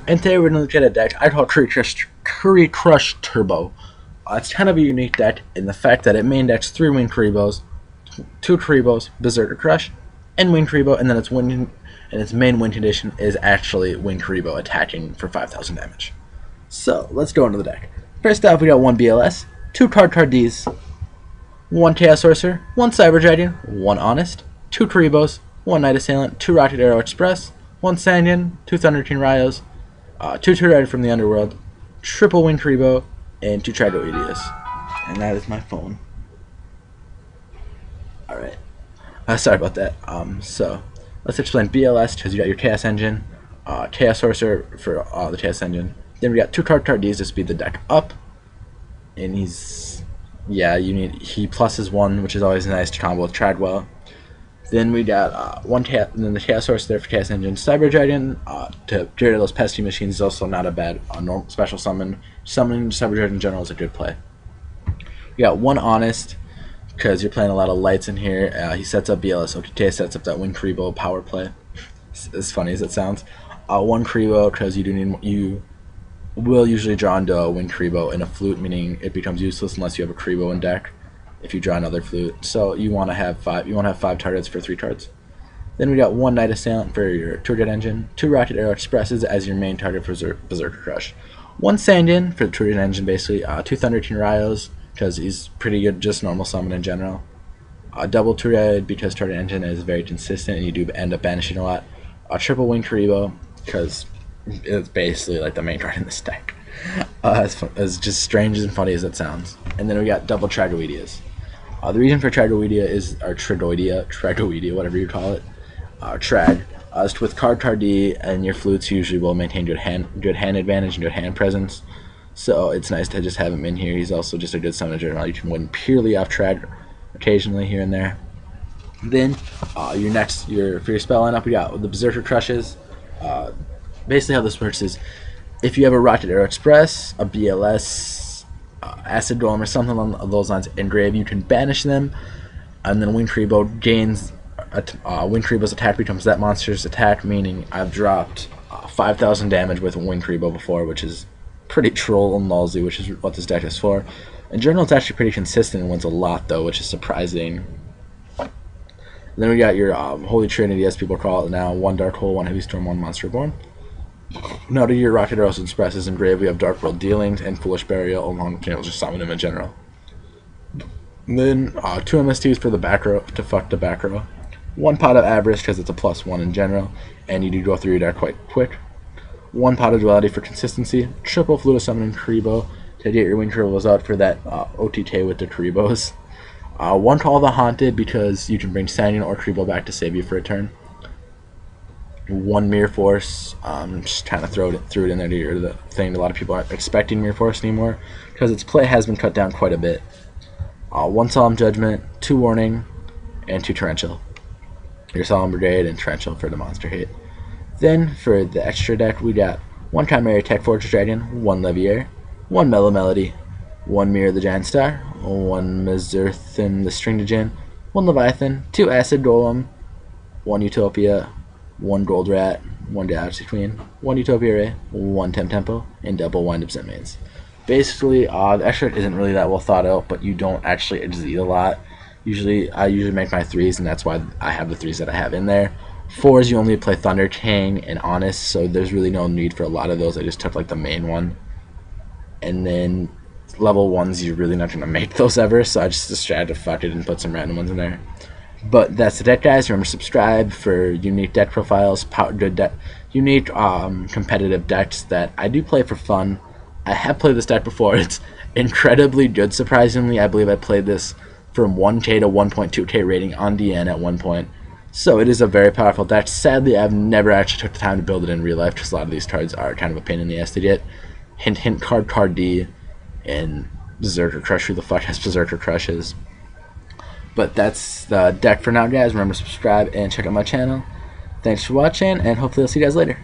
And today we're going to look at a deck I call KuribohCrush Turbo. It's kind of a unique deck in the fact that it main decks 3 Winged Kuribos, 2 Kuribos, Berserker Crush, and Winged Kuriboh, and then its main win condition is actually Winged Kuriboh attacking for 5,000 damage. So let's go into the deck. First off, we got 1 BLS, 2 Card Ds, 1 Chaos Sorcerer, 1 Cyber Dragon, 1 Honest, 2 Kuribos, 1 Knight Assailant, 2 Rocket Arrow Express, 1 Sandian, 2 Thunder King Ryos, 2 Turret from the Underworld, triple Winged Kuriboh, and 2 Tragoedias. And that is my phone. Alright. Sorry about that. So, let's explain BLS, because you got your Chaos Engine, Chaos Sorcerer for the Chaos Engine. Then we got 2 Card Ds to speed the deck up. And he pluses 1, which is always nice to combo with Tradwell. Then we got then the Chaos Source there for Chaos Engine. Cyber Dragon to get rid of those pesky machines is also not a bad normal special summon. Summoning Cyber Dragon in general is a good play. We got 1 Honest, because you're playing a lot of lights in here. He sets up BLS OTT, sets up that Winged Kuriboh power play. As funny as it sounds. 1 Kuriboh, because you will usually draw into a Winged Kuriboh in a flute, meaning it becomes useless unless you have a Kuriboh in deck. If you draw another flute, so you want to have 5. You want to have 5 targets for 3 cards. Then we got 1 Knight Assailant for your Turret Engine, 2 Rocket Arrow Expresses as your main target for Berserker Crush, 1 Sandian for the Turret Engine, basically 2 Thunder King Ryos because he's pretty good, just normal summon in general. Double Turret because Turret Engine is very consistent and you do end up banishing a lot. Triple Winged Kuriboh because it's basically like the main card in this deck. As just strange and funny as it sounds. And then we got double Tragoedias. The reason for Tragoedia is, or Tragoedia, whatever you call it, Trag, is with Card D, and your flutes usually will maintain good hand advantage and good hand presence. So it's nice to just have him in here. He's also just a good summon in general. You can win purely off Trag occasionally here and there. Then for your spell lineup, we got the Berserker Crushes. Basically how this works is, if you have a Rocket Arrow Express, a BLS, Acid Golem, or something along those lines engraved, you can banish them, and then Winged Kuriboh gains. Winged Kuriboh's attack becomes that monster's attack, meaning I've dropped 5,000 damage with Winged Kuriboh before, which is pretty troll and lousy, which is what this deck is for. In general, it's actually pretty consistent and wins a lot, though, which is surprising. Then we got your Holy Trinity, as people call it now: 1 Dark Hole, 1 Heavy Storm, 1 Monster Reborn. Now to your Rocket Arrows Expresses engraved, we have Dark World Dealings and Foolish Burial, along with just summon them in general. And then 2 MSTs for the back row, to fuck the back row. 1 Pot of Avarice, because it's a +1 in general, and you do go through your deck quite quick. 1 Pot of Duality for consistency. Triple Flute of Summoning Kuriboh to get your Winged Kuribohs out for that OTT with the Kuribos. 1 Call of the Haunted, because you can bring Sandian or Kuriboh back to save you for a turn. 1 Mirror Force, just kind of threw it in there to the thing. A lot of people aren't expecting Mirror Force anymore because its play has been cut down quite a bit. 1 Solemn Judgment, 2 Warning, and 2 Torrential. Your Solemn Brigade and Torrential for the monster hit. Then for the extra deck, we got 1 Chimera Tech Fortress Dragon, 1 Levier, 1 Mellow Melody, 1 Mirror the Giant Star, 1 Mizurthin the Stringed Djinn, 1 Leviathan, 2 Acid Golem, 1 Utopia, 1 Gold Rat, 1 Galaxy Queen, 1 Utopia Ray, 1 Tempo, and double Wind-Up Zenmaines. Basically, the extra isn't really that well thought out, but you don't actually exceed a lot. I usually make my 3s, and that's why I have the 3s that I have in there. 4s, you only play Thunder King and Honest, so there's really no need for a lot of those. I just took like the main one. And then level 1s, you're really not going to make those ever, so I just tried to fuck it and put some random ones in there. But that's the deck, guys. Remember to subscribe for unique deck profiles, unique competitive decks that I do play for fun. I have played this deck before. It's incredibly good, surprisingly. I believe I played this from 1K to 1.2K rating on DN at one point. So it is a very powerful deck. Sadly, I've never actually took the time to build it in real life because a lot of these cards are kind of a pain in the ass to get. Hint, hint, Card D, and Berserker Crush. Who the fuck has Berserker Crushes? But that's the deck for now, guys. Remember to subscribe and check out my channel. Thanks for watching, and hopefully I'll see you guys later.